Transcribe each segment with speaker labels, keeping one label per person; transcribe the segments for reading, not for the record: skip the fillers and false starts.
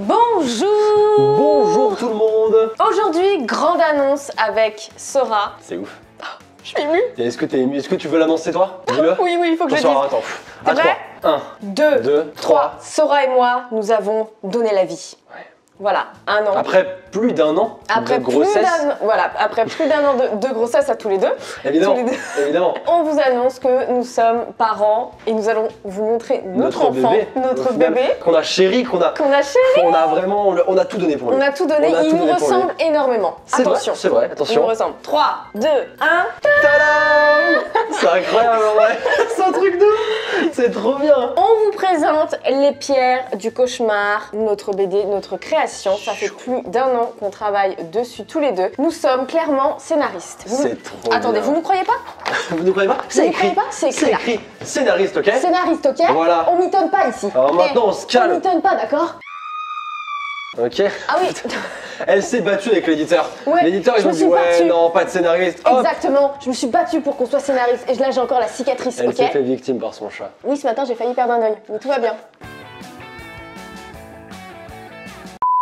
Speaker 1: Bonjour!
Speaker 2: Bonjour tout le monde!
Speaker 1: Aujourd'hui, grande annonce avec Sora.
Speaker 2: C'est ouf.
Speaker 1: Je suis émue.
Speaker 2: Est-ce que t'es ému? Est-ce que tu veux l'annoncer toi? Dis-le.
Speaker 1: Oui, il faut que je le dise.
Speaker 2: Attention, attends.
Speaker 1: T'es
Speaker 2: À
Speaker 1: prêt?
Speaker 2: 3. 1, 2, 3.
Speaker 1: Sora et moi, nous avons donné la vie.
Speaker 2: Ouais.
Speaker 1: Voilà, un an.
Speaker 2: Après plus d'un an de grossesse.
Speaker 1: Après plus d'un an de grossesse à tous les deux.
Speaker 2: Évidemment,
Speaker 1: Tous les deux.
Speaker 2: évidemment.
Speaker 1: On vous annonce que nous sommes parents et nous allons vous montrer notre enfant, notre bébé.
Speaker 2: Qu'on a chéri, qu'on a
Speaker 1: chéri.
Speaker 2: On a vraiment, on a tout donné pour lui.
Speaker 1: On a tout donné, il nous ressemble énormément. Attention.
Speaker 2: C'est vrai,
Speaker 1: Il
Speaker 2: attention.
Speaker 1: nous ressemble. 3, 2, 1.
Speaker 2: Tadam! C'est incroyable, ouais. C'est un truc de ouf. C'est trop bien.
Speaker 1: On vous présente les pierres du cauchemar, notre BD, notre création. Ça fait plus d'un an qu'on travaille dessus tous les deux. Nous sommes clairement scénaristes.
Speaker 2: C'est trop
Speaker 1: Attendez,
Speaker 2: bien.
Speaker 1: vous ne croyez pas?
Speaker 2: Vous ne croyez pas?
Speaker 1: Vous ne croyez pas? C'est écrit là.
Speaker 2: Scénariste, ok?
Speaker 1: Scénariste, ok?
Speaker 2: Voilà.
Speaker 1: On mitonne pas ici.
Speaker 2: Alors maintenant, on se calme.
Speaker 1: On mitonne pas, d'accord?
Speaker 2: Ok.
Speaker 1: Ah oui.
Speaker 2: Elle s'est battue avec l'éditeur.
Speaker 1: Ouais,
Speaker 2: L'éditeur, ils
Speaker 1: je
Speaker 2: ont
Speaker 1: me
Speaker 2: dit
Speaker 1: suis
Speaker 2: ouais,
Speaker 1: battue.
Speaker 2: non, pas de scénariste. Hop.
Speaker 1: Exactement. Je me suis battue pour qu'on soit scénariste. Et là, j'ai encore la cicatrice,
Speaker 2: Elle
Speaker 1: ok?
Speaker 2: s'est fait victime par son chat.
Speaker 1: Oui, ce matin, j'ai failli perdre un œil. Mais tout va bien.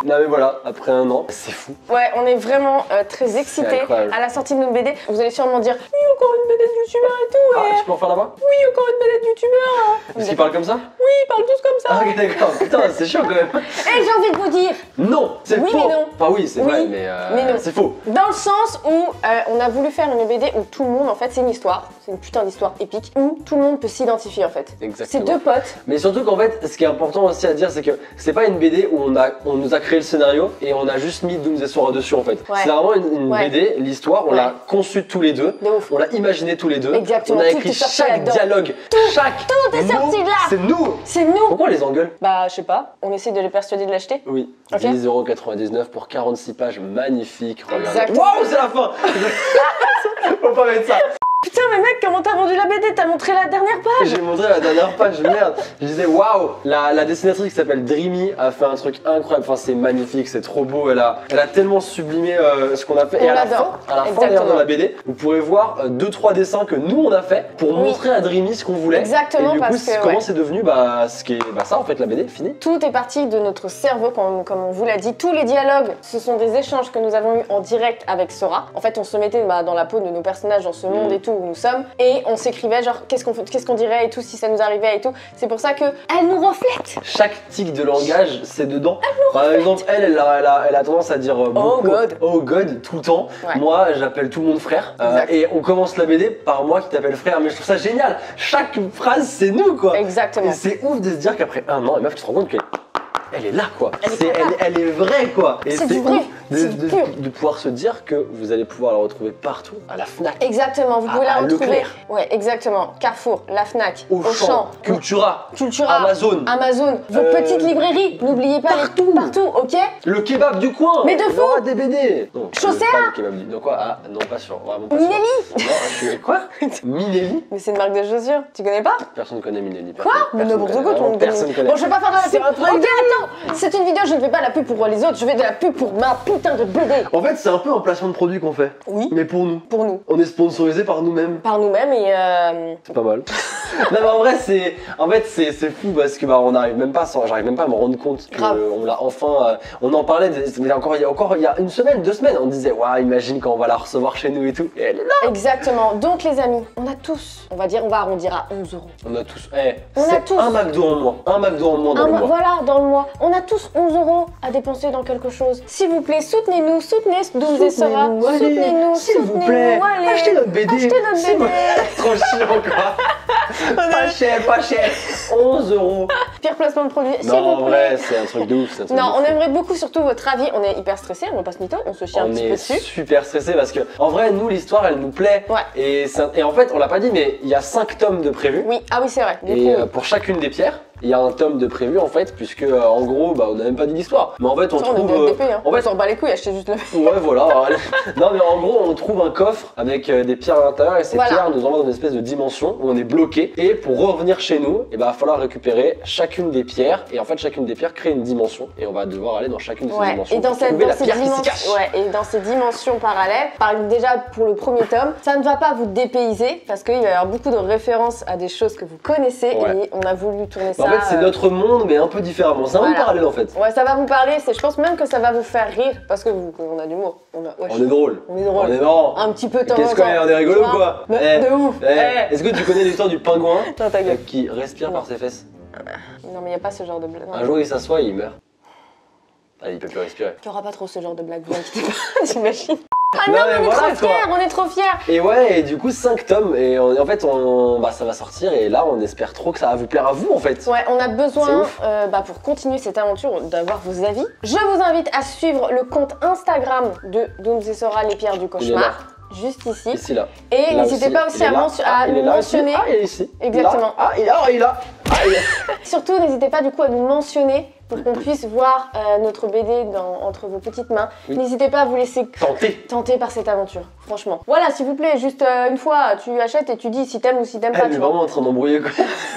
Speaker 2: Non mais voilà, après un an, c'est fou.
Speaker 1: Ouais, on est vraiment très excités
Speaker 2: incroyable.
Speaker 1: à la sortie de notre BD. Vous allez sûrement dire, oui, encore une BD de youtubeur et tout.
Speaker 2: Ah,
Speaker 1: Et...
Speaker 2: tu peux en faire là-bas?
Speaker 1: Oui, encore une BD de youtubeur.
Speaker 2: Parce qu'ils parlent comme ça?
Speaker 1: Oui, ils parlent tous comme ça.
Speaker 2: Ah ok d'accord, putain c'est chaud quand même.
Speaker 1: Et j'ai envie de vous dire,
Speaker 2: Non, c'est
Speaker 1: Oui,
Speaker 2: faux.
Speaker 1: mais non.
Speaker 2: Enfin oui, c'est
Speaker 1: Oui,
Speaker 2: vrai,
Speaker 1: mais non.
Speaker 2: c'est faux.
Speaker 1: dans le sens où on a voulu faire une BD où tout le monde, en fait, c'est une histoire, c'est une putain d'histoire épique, où tout le monde peut s'identifier en fait. C'est
Speaker 2: Exactement.
Speaker 1: deux potes.
Speaker 2: Mais surtout qu'en fait, ce qui est important aussi à dire, c'est que c'est pas une BD où on nous a créé le scénario et on a juste mis Dooms et Sora dessus en fait.
Speaker 1: Ouais.
Speaker 2: C'est vraiment une
Speaker 1: Ouais.
Speaker 2: BD, l'histoire, on
Speaker 1: Ouais.
Speaker 2: l'a conçue tous les deux,
Speaker 1: De ouf.
Speaker 2: on l'a imaginé tous les deux,
Speaker 1: Exactement,
Speaker 2: on a
Speaker 1: tout
Speaker 2: écrit
Speaker 1: est sorti
Speaker 2: chaque
Speaker 1: là-dedans.
Speaker 2: dialogue, chaque
Speaker 1: tout est
Speaker 2: mot,
Speaker 1: sorti de là.
Speaker 2: c'est nous.
Speaker 1: C'est nous.
Speaker 2: Pourquoi on les engueule?
Speaker 1: Bah, je sais pas, on essaie de les persuader de l'acheter.
Speaker 2: Oui,
Speaker 1: Ok.
Speaker 2: 10,99€ pour 46 pages magnifiques, regardez.
Speaker 1: Exactement.
Speaker 2: Waouh, c'est la fin. Faut pas mettre ça.
Speaker 1: Putain, mais mec, comment t'as vendu la BD? T'as montré la dernière page.
Speaker 2: J'ai montré la dernière page, merde. Je disais waouh, la dessinatrice qui s'appelle Dreamy a fait un truc incroyable. Enfin, c'est magnifique, c'est trop beau. Elle a tellement sublimé ce qu'on a fait. Et
Speaker 1: On
Speaker 2: à la
Speaker 1: l'adore.
Speaker 2: fin d'ailleurs
Speaker 1: Exactement.
Speaker 2: de la BD, vous pourrez voir 2-3 dessins que nous on a fait pour
Speaker 1: Oui.
Speaker 2: montrer à Dreamy ce qu'on voulait.
Speaker 1: Exactement,
Speaker 2: Et du coup,
Speaker 1: parce que,
Speaker 2: comment
Speaker 1: ouais.
Speaker 2: c'est devenu ce qui est ça en fait la BD fini.
Speaker 1: Tout est parti de notre cerveau, comme on vous l'a dit. Tous les dialogues, ce sont des échanges que nous avons eus en direct avec Sora. En fait, on se mettait dans la peau de nos personnages, dans ce monde et tout où nous sommes, et on s'écrivait genre qu'est-ce qu'on dirait et tout si ça nous arrivait et tout. C'est pour ça que elle nous reflète.
Speaker 2: Chaque tic de langage, c'est dedans. Par exemple, elle a tendance à dire beaucoup
Speaker 1: God.
Speaker 2: oh God tout le temps.
Speaker 1: Ouais.
Speaker 2: Moi, j'appelle tout le monde frère.
Speaker 1: Exact.
Speaker 2: Et on commence la BD par moi qui t'appelle frère. Mais je trouve ça génial. Chaque phrase, c'est nous quoi.
Speaker 1: Exactement.
Speaker 2: Et c'est ouf de se dire qu'après un an, et meuf, tu te rends compte qu'elle est là quoi.
Speaker 1: Elle est là.
Speaker 2: Elle est vraie quoi. Et
Speaker 1: C'est du vrai,
Speaker 2: ouf
Speaker 1: c'est du pur.
Speaker 2: de pouvoir se dire que vous allez pouvoir la retrouver partout. À la Fnac,
Speaker 1: Exactement, vous pouvez
Speaker 2: à
Speaker 1: la retrouver.
Speaker 2: Leclerc.
Speaker 1: Ouais, exactement. Carrefour, la Fnac,
Speaker 2: Auchan, Cultura, Amazon.
Speaker 1: Vos petites librairies, n'oubliez pas
Speaker 2: partout.
Speaker 1: partout, ok?
Speaker 2: Le kebab du coin.
Speaker 1: Mais de
Speaker 2: Il y
Speaker 1: fou.
Speaker 2: aura des BD. Non,
Speaker 1: Chaussea.
Speaker 2: pas le kebab du... Donc quoi? Ah non, pas sûr. Vraiment pas sûr.
Speaker 1: Minelli.
Speaker 2: Non, je suis... Quoi? Minelli?
Speaker 1: Mais c'est une marque de chaussures, tu connais pas?
Speaker 2: Personne connaît Minelli.
Speaker 1: Quoi? Mais n'importe quoi, tout le monde
Speaker 2: Personne connaît.
Speaker 1: Bon, je vais pas faire de la
Speaker 2: C'est
Speaker 1: pub.
Speaker 2: un truc
Speaker 1: Ok, attends, c'est une vidéo, je ne fais pas la pub pour les autres, je fais de la pub pour ma putain de BD.
Speaker 2: En fait, c'est un peu un placement de produit qu'on fait.
Speaker 1: Oui.
Speaker 2: Mais pour nous.
Speaker 1: Pour nous.
Speaker 2: On est sponsorisé par nous-mêmes.
Speaker 1: Par nous-mêmes et
Speaker 2: C'est pas mal. Non mais en vrai c'est fou parce que on arrive même pas j'arrive même pas à me rendre compte que
Speaker 1: Grave.
Speaker 2: on l'a enfin on en parlait mais il y a une semaine, 2 semaines on disait waouh imagine quand on va la recevoir chez nous et tout et elle est là.
Speaker 1: exactement. Donc les amis, on a tous, on va arrondir à 11 €.
Speaker 2: On a tous
Speaker 1: On a
Speaker 2: c'est
Speaker 1: tous.
Speaker 2: un McDo en moins dans le mois.
Speaker 1: Voilà, dans le mois. On a tous 11 € à dépenser dans quelque chose. S'il vous plaît, soutenez-nous, soutenez Dooms et Sora.
Speaker 2: Soutenez-nous, allez,
Speaker 1: Soutenez-nous,
Speaker 2: s'il vous
Speaker 1: soutenez-nous,
Speaker 2: plaît,
Speaker 1: allez.
Speaker 2: achetez notre BD.
Speaker 1: Achetez notre
Speaker 2: C'est
Speaker 1: BD.
Speaker 2: Trop chiant quoi. Pas cher. 11 €.
Speaker 1: Pire placement de produit, s'il
Speaker 2: Non en
Speaker 1: vous plaît.
Speaker 2: vrai c'est un truc de ouf. c'est un truc
Speaker 1: Non,
Speaker 2: de
Speaker 1: on
Speaker 2: fou.
Speaker 1: aimerait beaucoup surtout votre avis. On est hyper stressés, on va pas se mytho, on se chie un
Speaker 2: On
Speaker 1: petit peu
Speaker 2: est
Speaker 1: dessus.
Speaker 2: super stressé parce que en vrai nous l'histoire elle nous plaît
Speaker 1: Ouais.
Speaker 2: et en fait on l'a pas dit mais il y a 5 tomes de prévus
Speaker 1: Oui, ah oui, c'est vrai. Du
Speaker 2: et
Speaker 1: coup,
Speaker 2: pour chacune des pierres il y a un tome de prévu en fait puisque en gros on n'a même pas dit l'histoire mais en fait on
Speaker 1: ça, on
Speaker 2: trouve
Speaker 1: est DP, hein.
Speaker 2: en fait
Speaker 1: On s'en bat les couilles, achetez juste le.
Speaker 2: ouais voilà allez. Non mais en gros on trouve un coffre avec des pierres à l'intérieur et ces
Speaker 1: Voilà.
Speaker 2: pierres nous envoient dans une espèce de dimension où on est bloqué et pour revenir chez nous il va falloir récupérer chacune des pierres et en fait chacune des pierres crée une dimension et on va devoir aller dans chacune de ces
Speaker 1: Ouais,
Speaker 2: dimensions
Speaker 1: et dans,
Speaker 2: pour trouver la
Speaker 1: ces
Speaker 2: pierre qui s'y cache.
Speaker 1: dans ces dimensions parallèles, déjà pour le premier tome, ça ne va pas vous dépayser parce qu'il va y avoir beaucoup de références à des choses que vous connaissez
Speaker 2: Ouais.
Speaker 1: et on a voulu tourner ça
Speaker 2: En fait, c'est notre monde, mais un peu différemment. C'est un monde parallèle en fait.
Speaker 1: Ouais, ça va vous parler, je pense même que ça va vous faire rire, parce que on a d'humour.
Speaker 2: On est drôle.
Speaker 1: On est drôle.
Speaker 2: On est marrant.
Speaker 1: Un petit peu de temps en
Speaker 2: Qu'est-ce qu'on est, on est rigolo ou quoi?
Speaker 1: De ouf.
Speaker 2: Est-ce que tu connais l'histoire du pingouin
Speaker 1: Non, ta gueule.
Speaker 2: qui respire par ses fesses?
Speaker 1: Non, mais y a pas ce genre de blague.
Speaker 2: Un jour, il s'assoit et il meurt. Ah, il peut plus respirer.
Speaker 1: Tu auras pas trop ce genre de blague, vous inquiétez pas, j'imagine. Ah
Speaker 2: Non,
Speaker 1: non,
Speaker 2: mais
Speaker 1: on est
Speaker 2: voilà,
Speaker 1: trop fiers, on est trop fiers.
Speaker 2: Et ouais, et du coup 5 tomes et en fait ça va sortir et là on espère trop que ça va vous plaire à vous en fait.
Speaker 1: Ouais, on a
Speaker 2: C'est
Speaker 1: besoin
Speaker 2: ouf.
Speaker 1: pour continuer cette aventure d'avoir vos avis. Je vous invite à suivre le compte Instagram de Dooms et Sora, les pierres du cauchemar. Juste ici.
Speaker 2: Ici là.
Speaker 1: Et
Speaker 2: Là
Speaker 1: n'hésitez
Speaker 2: aussi.
Speaker 1: pas aussi
Speaker 2: Il est là.
Speaker 1: à
Speaker 2: Il
Speaker 1: nous
Speaker 2: est là aussi.
Speaker 1: mentionner.
Speaker 2: Ah, il est ici.
Speaker 1: Exactement.
Speaker 2: Là. Ah, il est là. Ah, il est là. Ah, il est là.
Speaker 1: Surtout, n'hésitez pas du coup à nous mentionner pour qu'on puisse voir notre BD entre vos petites mains.
Speaker 2: Oui.
Speaker 1: N'hésitez pas à vous laisser
Speaker 2: Tentez.
Speaker 1: par cette aventure, franchement. Voilà, s'il vous plaît, juste une fois, tu achètes et tu dis si t'aimes ou si t'aimes pas.
Speaker 2: Elle
Speaker 1: Tu
Speaker 2: est
Speaker 1: vois.
Speaker 2: vraiment en train d'embrouiller quoi.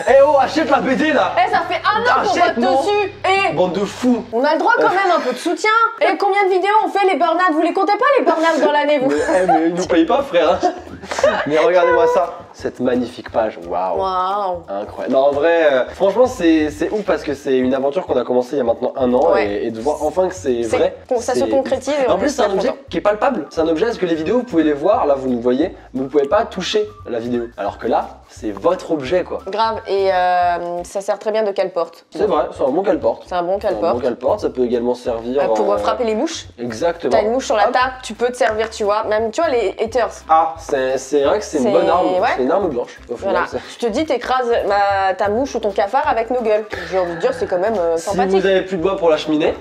Speaker 2: Eh oh, achète la BD là.
Speaker 1: Eh, ça fait un an qu'on vote
Speaker 2: Achète-moi.
Speaker 1: dessus. Et
Speaker 2: Bande de fous.
Speaker 1: on a le droit quand même un peu de soutien. Et combien de vidéos on fait les burn-out? Vous les comptez pas les burn-out dans l'année, vous?
Speaker 2: Mais ils nous payent pas frère. Mais regardez-moi ça. Cette magnifique page. Waouh.
Speaker 1: Waouh.
Speaker 2: Incroyable. Non, en vrai, franchement, c'est ouf parce que c'est une aventure qu'on a commencé il y a maintenant un an
Speaker 1: Ouais.
Speaker 2: et de voir enfin que c'est vrai.
Speaker 1: Ça se
Speaker 2: c'est-
Speaker 1: concrétise. Et
Speaker 2: En
Speaker 1: on
Speaker 2: plus,
Speaker 1: est
Speaker 2: c'est un
Speaker 1: super
Speaker 2: objet
Speaker 1: content.
Speaker 2: qui est palpable. C'est un objet parce que les vidéos, vous pouvez les voir, là vous nous voyez, mais vous pouvez pas toucher la vidéo. Alors que là, c'est votre objet quoi.
Speaker 1: Grave. Et ça sert très bien de cale-porte.
Speaker 2: C'est vrai, c'est un bon cale-porte.
Speaker 1: C'est un bon
Speaker 2: C'est un bon
Speaker 1: cale-porte.
Speaker 2: cale-porte, ça peut également servir
Speaker 1: Pour
Speaker 2: en-
Speaker 1: frapper les mouches.
Speaker 2: Exactement.
Speaker 1: T'as une mouche sur la
Speaker 2: Ah.
Speaker 1: table, tu peux te servir, tu vois. Même, tu vois, les haters.
Speaker 2: Ah, c'est vrai que c'est une
Speaker 1: C'est-
Speaker 2: bonne arme.
Speaker 1: ouais.
Speaker 2: C'est une arme blanche. Au final,
Speaker 1: Voilà.
Speaker 2: c'est-
Speaker 1: Je te dis, t'écrases ta mouche ou ton cafard avec nos gueules. J'ai envie de dire, c'est quand même
Speaker 2: Si
Speaker 1: sympathique.
Speaker 2: vous avez plus de bois pour la cheminée,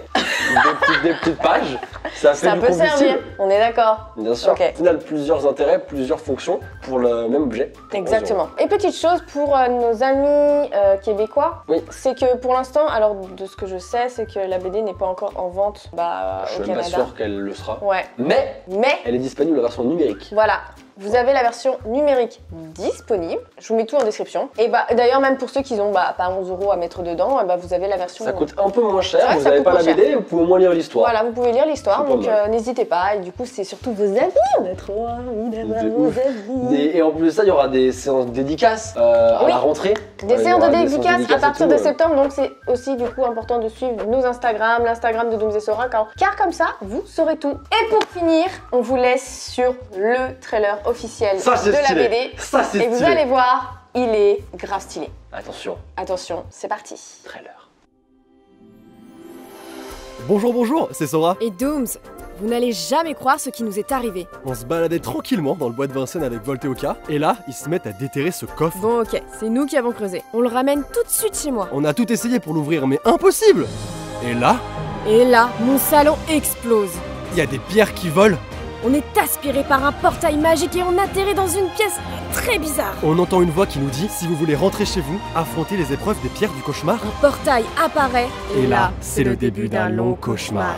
Speaker 2: des petites pages, ça fait
Speaker 1: Ça
Speaker 2: du
Speaker 1: peut
Speaker 2: combustible.
Speaker 1: servir, on est d'accord.
Speaker 2: Bien sûr.
Speaker 1: Ok.
Speaker 2: Au final, plusieurs intérêts, plusieurs fonctions pour le même objet.
Speaker 1: Exactement. Et petite chose pour nos amis québécois,
Speaker 2: Oui.
Speaker 1: c'est que pour l'instant, alors de ce que je sais, c'est que la BD n'est pas encore en vente
Speaker 2: Je
Speaker 1: au
Speaker 2: suis même pas
Speaker 1: Canada.
Speaker 2: sûr qu'elle le sera.
Speaker 1: Ouais.
Speaker 2: Mais
Speaker 1: Mais
Speaker 2: elle est disponible en version numérique.
Speaker 1: voilà, vous avez la version numérique disponible. Je vous mets tout en description. Et d'ailleurs, même pour ceux qui ont pas 11 € à mettre dedans, vous avez la version.
Speaker 2: Ça coûte un peu moins cher,
Speaker 1: C'est vrai que
Speaker 2: vous
Speaker 1: ça
Speaker 2: n'avez
Speaker 1: coûte
Speaker 2: pas la
Speaker 1: moins
Speaker 2: BD, vous pouvez au moins lire l'histoire.
Speaker 1: Voilà, vous pouvez lire l'histoire,
Speaker 2: C'est pas
Speaker 1: donc
Speaker 2: mal.
Speaker 1: n'hésitez pas. Et du coup, c'est surtout vos avis. On a trop envie d'avoir
Speaker 2: De
Speaker 1: vos
Speaker 2: ouf.
Speaker 1: avis.
Speaker 2: Et en plus de ça, il y aura des séances dédicaces à
Speaker 1: Oui.
Speaker 2: la rentrée.
Speaker 1: Des
Speaker 2: Il y
Speaker 1: séances
Speaker 2: aura
Speaker 1: de
Speaker 2: des
Speaker 1: dédicaces à
Speaker 2: et
Speaker 1: partir
Speaker 2: tout,
Speaker 1: de septembre, donc c'est aussi du coup important de suivre nos Instagram, l'Instagram de Dooms et Sora, car comme ça, vous saurez tout. Et pour finir, on vous laisse sur le trailer officiel
Speaker 2: Ça, c'est
Speaker 1: de la
Speaker 2: stylé.
Speaker 1: BD.
Speaker 2: Ça, c'est
Speaker 1: Et vous
Speaker 2: stylé.
Speaker 1: allez voir, il est grave stylé.
Speaker 2: Attention,
Speaker 1: Attention, c'est parti.
Speaker 2: trailer.
Speaker 3: Bonjour, c'est Sora.
Speaker 4: Et Dooms, vous n'allez jamais croire ce qui nous est arrivé.
Speaker 3: On se baladait tranquillement dans le bois de Vincennes avec Volteoka, et là, ils se mettent à déterrer ce coffre.
Speaker 4: Bon ok, c'est nous qui avons creusé. On le ramène tout de suite chez moi.
Speaker 3: On a tout essayé pour l'ouvrir, mais impossible. Et là,
Speaker 4: Et là, mon salon explose.
Speaker 3: il y a des pierres qui volent.
Speaker 4: On est aspiré par un portail magique et on atterrit dans une pièce très bizarre.
Speaker 3: On entend une voix qui nous dit, si vous voulez rentrer chez vous, affrontez les épreuves des pierres du cauchemar.
Speaker 4: Un portail apparaît
Speaker 3: Et là, c'est le début d'un long cauchemar.